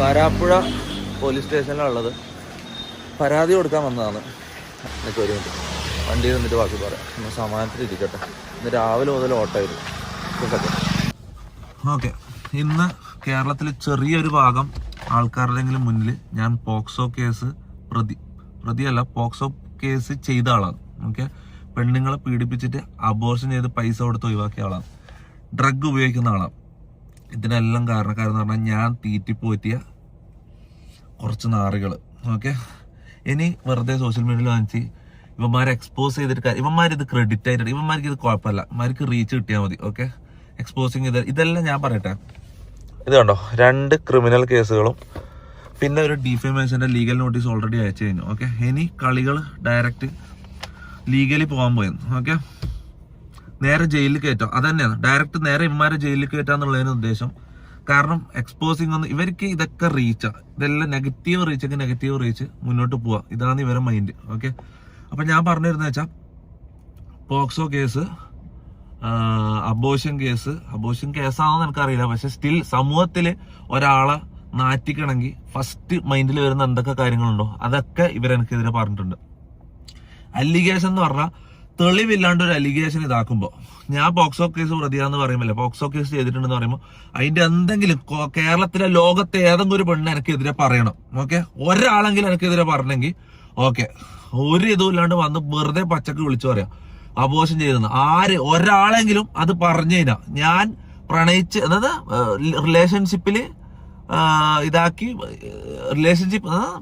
Varapuzha police സ്റ്റേഷനിലുള്ളത്. പരാതി കൊടുക്കാൻ വന്നതാണ്. എനിക്ക് ഒരു മിനിറ്റ് വണ്ടിയിൽ നിന്നിട്ട് ബാക്കി പറയാം. ഒന്ന് സമാധാനത്തിൽ ഇരിക്കട്ടെ. ഇന്ന് രാവിലെ മുതൽ ഓട്ടമായിരുന്നു. ഓക്കെ, ഇന്ന് കേരളത്തിൽ ചെറിയൊരു ഭാഗം ആൾക്കാരുടെങ്കിലും മുന്നിൽ ഞാൻ പോക്സോ കേസ് പ്രതിയല്ല, പോക്സോ കേസ് ചെയ്ത ആളാണ്. ഓക്കെ, പെണ്ണുങ്ങളെ പീഡിപ്പിച്ചിട്ട് അബോർഷൻ ചെയ്ത് പൈസ കൊടുത്ത് ഒഴിവാക്കിയ ആളാണ്. ഡ്രഗ് ഉപയോഗിക്കുന്ന ആളാണ്. ഇതിനെല്ലാം കാരണക്കാരെന്ന് പറഞ്ഞാൽ ഞാൻ തീറ്റിപ്പോറ്റിയ കുറച്ച് നാറികൾ. ഓക്കെ, ഇനി വെറുതെ സോഷ്യൽ മീഡിയയിൽ വാങ്ങിച്ച് ഇവന്മാരെ എക്സ്പോസ് ചെയ്തിട്ട് ഇവന്മാരിത് ക്രെഡിറ്റ് ആയിട്ട് ഇവന്മാർക്ക് ഇത് കുഴപ്പമില്ല, ഇവന്മാർക്ക് റീച്ച് കിട്ടിയാൽ മതി. ഓക്കെ, എക്സ്പോസിങ് ഇതെല്ലാം ഞാൻ പറയട്ടെ. ഇത് കണ്ടോ, 2 ക്രിമിനൽ കേസുകളും പിന്നെ ഒരു ഡിഫേമേഷൻ്റെ ലീഗൽ നോട്ടീസ് ഓൾറെഡി അയച്ചു കഴിഞ്ഞു. ഓക്കെ, ഇനി കളികൾ ഡയറക്റ്റ് ലീഗലി പോകാൻ പോയെന്ന്. ഓക്കെ, നേരെ ജയിലിൽ കയറ്റാം. അത് തന്നെയാണ്, ഡയറക്റ്റ് നേരെ ഇവന്മാരെ ജയിലിൽ കയറ്റാന്നുള്ളതിന് ഉദ്ദേശം. കാരണം എക്സ്പോസിങ് ഒന്നും ഇവർക്ക് ഇതൊക്കെ റീച്ചാണ്. ഇതെല്ലാം നെഗറ്റീവ് റീച്ച് മുന്നോട്ട് പോവാ. ഇതാണ് ഇവരുടെ മൈൻഡ്. ഓക്കെ, അപ്പം ഞാൻ പറഞ്ഞിരുന്ന വെച്ചാൽ പോക്സോ കേസ്, അബോർഷൻ കേസാണെന്ന് എനിക്കറിയില്ല. പക്ഷെ സ്റ്റിൽ സമൂഹത്തിൽ ഒരാളെ നാറ്റിക്കണമെങ്കിൽ ഫസ്റ്റ് മൈൻഡിൽ വരുന്ന എന്തൊക്കെ കാര്യങ്ങളുണ്ടോ അതൊക്കെ ഇവരെനിക്കെതിരെ പറഞ്ഞിട്ടുണ്ട്. അലിഗേഷൻ എന്ന് പറഞ്ഞാൽ തെളിവില്ലാണ്ട് ഒരു അലിഗേഷൻ ഇതാക്കുമ്പോൾ, ഞാൻ പോക്സോ കേസ് പ്രതിയാന്ന് പറയുമ്പോൾ പോക്സോ കേസ് ചെയ്തിട്ടുണ്ടെന്ന് പറയുമ്പോൾ അതിന്റെ എന്തെങ്കിലും കേരളത്തിലെ ലോകത്തെ ഏതെങ്കിലും ഒരു പെണ്ണ് എനിക്കെതിരെ പറയണം. ഓക്കെ, ഒരാളെങ്കിലും എനിക്കെതിരെ പറഞ്ഞെങ്കിൽ ഓക്കെ, ഒരു ഇതുമില്ലാണ്ട് വന്ന് വെറുതെ പച്ചക്ക് വിളിച്ചു പറയാം അബോർഷൻ ചെയ്തെന്ന്. ഒരാളെങ്കിലും അത് പറഞ്ഞു കഴിഞ്ഞാൽ ഞാൻ പ്രണയിച്ച്, അതായത് റിലേഷൻഷിപ്പില്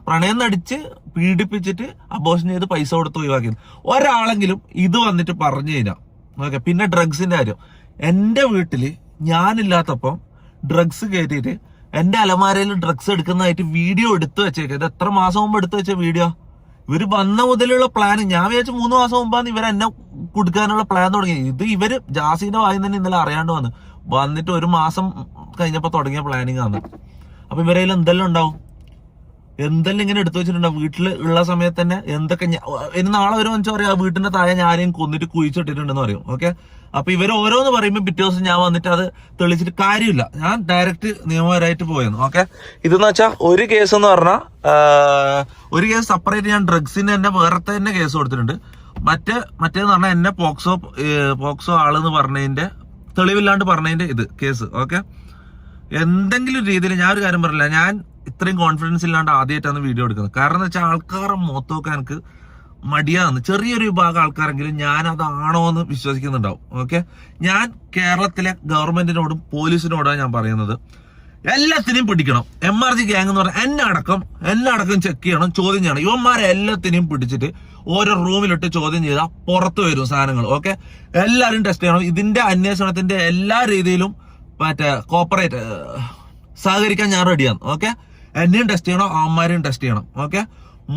പ്രണയം നടിച്ച് പീഡിപ്പിച്ചിട്ട് അബോർഷൻ ചെയ്ത് പൈസ കൊടുത്ത് ഒഴിവാക്കിയത് ഒരാളെങ്കിലും ഇത് വന്നിട്ട് പറഞ്ഞു കഴിഞ്ഞാൽ ഓക്കെ. പിന്നെ ഡ്രഗ്സിന്റെ കാര്യം, എന്റെ വീട്ടില് ഞാനില്ലാത്തപ്പം ഡ്രഗ്സ് കയറ്റിയിട്ട് എന്റെ അലമാരയിൽ ഡ്രഗ്സ് എടുക്കുന്നതായിട്ട് വീഡിയോ എടുത്തു വെച്ചേക്കാം. ഇത് എത്ര മാസം മുമ്പ് എടുത്തു വെച്ച വീഡിയോ? ഇവര് വന്ന മുതലുള്ള പ്ലാൻ, ഞാൻ വിചാരിച്ചു 3 മാസം മുമ്പാണ് ഇവരെന്നെ കൊടുക്കാനുള്ള പ്ലാൻ തുടങ്ങി. ഇത് ഇവര് ജാസിന്റെ വായി തന്നെ ഇന്നലെ അറിയാണ്ട് വന്നിട്ട് 1 മാസം കഴിഞ്ഞപ്പോ തുടങ്ങിയ പ്ലാനിങ് ആണ്. അപ്പൊ ഇവരേൽ എന്തെല്ലാം ഉണ്ടാവും, എന്തെല്ലാം ഇങ്ങനെ എടുത്തു വെച്ചിട്ടുണ്ടാവും വീട്ടിൽ ഉള്ള സമയത്ത് തന്നെ. എന്തൊക്കെ ഇനി നാളെ ഒരു മനുഷ്യ പറയാം വീട്ടിന്റെ താഴെ ഞാനെയും കൊന്നിട്ട് കുഴിച്ചിട്ടിട്ടുണ്ടെന്ന് പറയും. ഓക്കെ, അപ്പൊ ഇവർ ഓരോന്ന് പറയുമ്പോൾ പിറ്റേ ദിവസം ഞാൻ വന്നിട്ട് അത് തെളിച്ചിട്ട് കാര്യമില്ല. ഞാൻ ഡയറക്റ്റ് നിയമപരമായിട്ട് പോയെന്ന്. ഓക്കെ, ഇതെന്ന് വെച്ചാൽ ഒരു കേസ് എന്ന് പറഞ്ഞാൽ ഒരു കേസ് സെപ്പറേറ്റ് ഞാൻ ഡ്രഗ്സിന് തന്നെ വേറെ തന്നെ കേസ് കൊടുത്തിട്ടുണ്ട്. മറ്റേന്ന് പറഞ്ഞാൽ എന്നെ പോക്സോ ആളെന്ന് പറഞ്ഞതിന്റെ തെളിവില്ലാണ്ട് പറഞ്ഞതിന്റെ ഇത് കേസ്. ഓക്കെ, എന്തെങ്കിലും രീതിയിൽ ഞാൻ ഒരു കാര്യം പറഞ്ഞില്ല, ഞാൻ ഇത്രയും കോൺഫിഡൻസ് ഇല്ലാണ്ട് ആദ്യമായിട്ടാണ് വീഡിയോ എടുക്കുന്നത്. കാരണം എന്ന് വെച്ചാൽ ആൾക്കാരെ മുഖത്ത് നോക്കാൻ എനിക്ക് മടിയാന്ന്. ചെറിയൊരു വിഭാഗം ആൾക്കാരെങ്കിലും ഞാൻ അതാണോ എന്ന് വിശ്വസിക്കുന്നുണ്ടാവും. ഓക്കെ, ഞാൻ കേരളത്തിലെ ഗവൺമെന്റിനോടും പോലീസിനോടാണ് ഞാൻ പറയുന്നത്, എല്ലാത്തിനെയും പിടിക്കണം. MRG ഗ്യാങ് എന്ന് പറഞ്ഞാൽ എന്നെ അടക്കം ചെക്ക് ചെയ്യണം, ചോദ്യം ചെയ്യണം. ഇവന്മാരെ എല്ലാത്തിനെയും പിടിച്ചിട്ട് ഓരോ റൂമിലിട്ട് ചോദ്യം ചെയ്താൽ പുറത്തു വരും സാധനങ്ങൾ. ഓക്കെ, എല്ലാവരും ടെസ്റ്റ് ചെയ്യണം. ഇതിന്റെ അന്വേഷണത്തിന്റെ എല്ലാ രീതിയിലും കോപ്പറേറ്റ് സഹകരിക്കാൻ ഞാൻ റെഡിയാണ്. ഓക്കെ, എന്നെയും ടെസ്റ്റ് ചെയ്യണം, അവന്മാരെയും ടെസ്റ്റ് ചെയ്യണം. ഓക്കെ,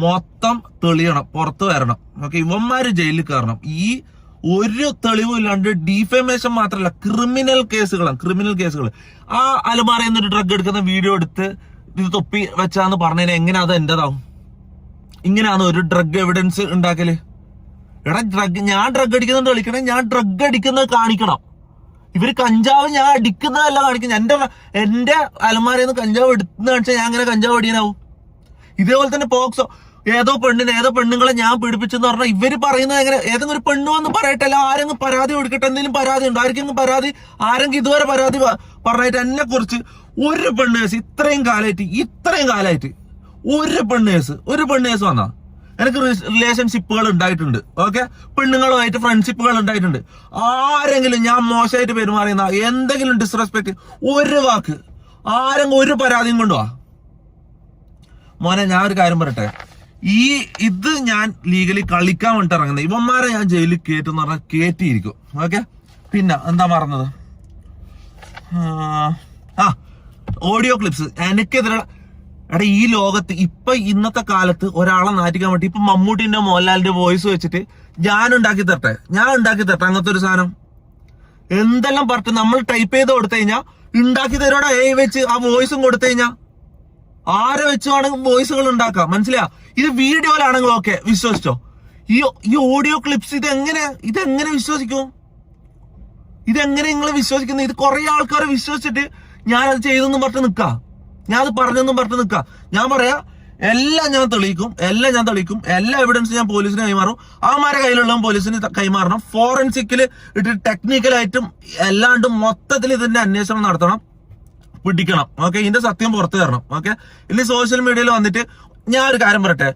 മൊത്തം തെളിയണം, പുറത്തു വരണം. ഓക്കെ, ഇവന്മാര് ജയിലിൽ കയറണം. ഈ ഒരു തെളിവും ഇല്ലാണ്ട് ഡിഫേമേഷൻ മാത്രമല്ല, ക്രിമിനൽ കേസുകൾ ആ അലമാരയിൽ നിന്നൊരു ഡ്രഗ് എടുക്കുന്ന വീഡിയോ എടുത്ത് ഇത് തൊപ്പി വെച്ചാന്ന് പറഞ്ഞതിന് എങ്ങനെ അത് എന്റേതാവും? ഇങ്ങനെയാണ് ഒരു ഡ്രഗ് എവിഡൻസ് ഉണ്ടാക്കല്. ഞാൻ ഡ്രഗ് അടിക്കുന്നുണ്ട് കളിക്കണം, ഞാൻ ഡ്രഗ് അടിക്കുന്നത് കാണിക്കണം. ഇവര് കഞ്ചാവ് ഞാൻ അടിക്കുന്നതല്ല കാണിക്കുന്നത്. എന്റെ അലമാരയിൽ നിന്ന് കഞ്ചാവ് എടുക്കുന്ന കാണിച്ചാൽ ഞാൻ അങ്ങനെ കഞ്ചാവ് അടിയാനാവും. ഇതേപോലെ തന്നെ പോക്സോ ഏതോ പെണ്ണുങ്ങളെ ഞാൻ പീഡിപ്പിച്ചെന്ന് പറഞ്ഞാൽ ഇവര് പറയുന്നത് എങ്ങനെ? ഏതെങ്കിലും ഒരു പെണ്ണ് വന്ന് പറയട്ടെ, അല്ല ആരെങ്കിലും പരാതി കൊടുക്കട്ടെ. എന്തെങ്കിലും പരാതി ഉണ്ടോ? ആരെങ്കിലും ഇതുവരെ പരാതി പറഞ്ഞിട്ട് എന്നെ കുറിച്ച് ഒരു പെണ്ണ് കേസ് ഇത്രയും കാലമായിട്ട് ഒരു പെണ്ണ് കേസ് വന്നാ? എനിക്ക് റിലേഷൻഷിപ്പുകൾ ഉണ്ടായിട്ടുണ്ട്. ഓക്കെ, പെണ്ണുങ്ങളുമായിട്ട് ഫ്രണ്ട്ഷിപ്പുകൾ ഉണ്ടായിട്ടുണ്ട്. ആരെങ്കിലും ഞാൻ മോശമായിട്ട് പെരുമാറിയുന്ന എന്തെങ്കിലും ഡിസ്റെസ്പെക്ട് ഒരു വാക്ക് ആരെങ്കിലും ഒരു പരാതിയും കൊണ്ടുവാ മോനെ. ഞാൻ ഒരു കാര്യം പറയട്ടെ, ഇത് ഞാൻ ലീഗലി കളിക്കാൻ വേണ്ടിട്ട് ഇറങ്ങുന്നത്. ഇവന്മാരെ ഞാൻ ജയിലിൽ കയറ്റുന്ന പറഞ്ഞാൽ കയറ്റിയിരിക്കും. ഓക്കെ, പിന്നെ എന്താ പറഞ്ഞത്, ഓഡിയോ ക്ലിപ്സ് എനിക്കെതിരെ. ഈ ലോകത്ത് ഇന്നത്തെ കാലത്ത് ഒരാളെ നാറ്റിക്കാൻ വേണ്ടി മമ്മൂട്ടിന്റെ മോഹൻലാലിന്റെ വോയിസ് വെച്ചിട്ട് ഞാൻ ഉണ്ടാക്കി തരട്ടെ അങ്ങനത്തെ ഒരു സാധനം എന്തെല്ലാം പറഞ്ഞിട്ട് നമ്മൾ ടൈപ്പ് ചെയ്ത് കൊടുത്തു കഴിഞ്ഞാൽ ഉണ്ടാക്കി തരോടെ വെച്ച് ആ വോയിസും കൊടുത്തു കഴിഞ്ഞാൽ ആരെ വെച്ചുവാണെങ്കിൽ വോയിസുകൾ ഉണ്ടാക്കാം. മനസ്സിലാ? ഇത് വീഡിയോയിലാണെങ്കിൽ ഓക്കെ വിശ്വസിച്ചോ. ഈ ഓഡിയോ ക്ലിപ്സ് ഇതെങ്ങനെ വിശ്വസിക്കും? ഇതെങ്ങനെ നിങ്ങൾ വിശ്വസിക്കുന്നത്? ഇത് കുറെ ആൾക്കാരെ വിശ്വസിച്ചിട്ട് ഞാനത് ചെയ്തെന്ന് പറഞ്ഞിട്ട് നിൽക്കാം. ഞാൻ അത് പറഞ്ഞെന്നും പറഞ്ഞിട്ട് നിൽക്കാം. ഞാൻ പറയാ എല്ലാം ഞാൻ തെളിയിക്കും, എല്ലാ എവിഡൻസും ഞാൻ പോലീസിന് കൈമാറും. അവന്മാരെ കയ്യിലുള്ള പോലീസിന് കൈമാറണം. ഫോറൻസിക്കില് ഇട്ട് ടെക്നിക്കലായിട്ടും എല്ലാണ്ടും മൊത്തത്തിൽ ഇതിന്റെ അന്വേഷണം നടത്തണം, പിടിക്കണം. ഓക്കെ, ഇതിന്റെ സത്യം പുറത്തു തരണം. ഓക്കെ, ഇനി സോഷ്യൽ മീഡിയയിൽ വന്നിട്ട് ഞാൻ ഒരു കാര്യം പറയട്ടെ,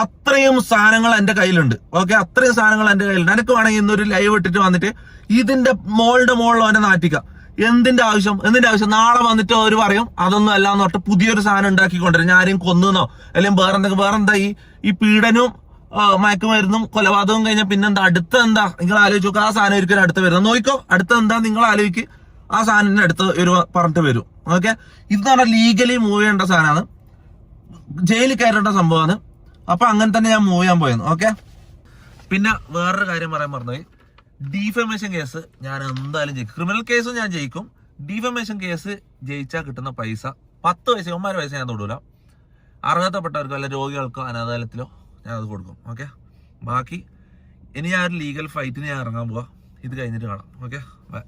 അത്രയും സാധനങ്ങൾ എന്റെ കയ്യിലുണ്ട്. ഓക്കെ, അത്രയും സാധനങ്ങൾ എന്റെ കയ്യിലുണ്ട്. എനിക്ക് വേണമെങ്കിൽ ഇന്നൊരു ലൈവ് ഇട്ടിട്ട് വന്നിട്ട് ഇതിന്റെ മോളിലോ എന്നെ നാട്ടിക്കാം. എന്തിന്റെ ആവശ്യം? നാളെ വന്നിട്ട് അവർ പറയും അതൊന്നും അല്ലാന്ന് പറഞ്ഞിട്ട് പുതിയൊരു സാധനം ഉണ്ടാക്കിക്കൊണ്ടിരും. ഞാൻ ആരെയും കൊന്നുന്നോ അല്ലെങ്കിൽ വേറെന്താ ഈ പീഡനവും മയക്കുമരുന്നും കൊലപാതകവും കഴിഞ്ഞാൽ പിന്നെന്താ അടുത്ത എന്താ? നിങ്ങൾ ആലോചിച്ച് നോക്കുക. ആ സാധനം ഒരിക്കലും അടുത്ത് വരുന്നത് നോക്കിക്കോ. അടുത്ത എന്താ നിങ്ങൾ ആലോചിക്ക്. ആ സാധനത്തിന് അടുത്ത് ഒരു പറഞ്ഞിട്ട് വരും. ഓക്കെ, ഇതെന്ന് പറഞ്ഞാൽ ലീഗലി മൂവ് ചെയ്യേണ്ട സാധനമാണ്, ജയിലിൽ കയറേണ്ട സംഭവമാണ്. അപ്പൊ അങ്ങനെ തന്നെ ഞാൻ മൂവ് ചെയ്യാൻ പോയെന്ന്. ഓക്കെ, പിന്നെ വേറൊരു കാര്യം പറയാൻ പറഞ്ഞത്, ഡീഫമേഷൻ കേസ് ഞാൻ എന്തായാലും ജയിക്കും. ക്രിമിനൽ കേസും ഞാൻ ജയിക്കും. ഡീഫമേഷൻ കേസ് ജയിച്ചാൽ കിട്ടുന്ന പൈസ 10 പൈസ 9 പൈസ ഞാൻ തൊടൂല. അർഹതപ്പെട്ടവർക്കോ അല്ല രോഗികൾക്കോ അനാഥാലയത്തിലോ ഞാൻ അത് കൊടുക്കും. ഓക്കെ, ബാക്കി ഇനി ഞാൻ ഒരു ലീഗൽ ഫൈറ്റിന് ഞാൻ ഇറങ്ങാൻ പോവാ. ഇത് കഴിഞ്ഞിട്ട് കാണാം. Okay, by.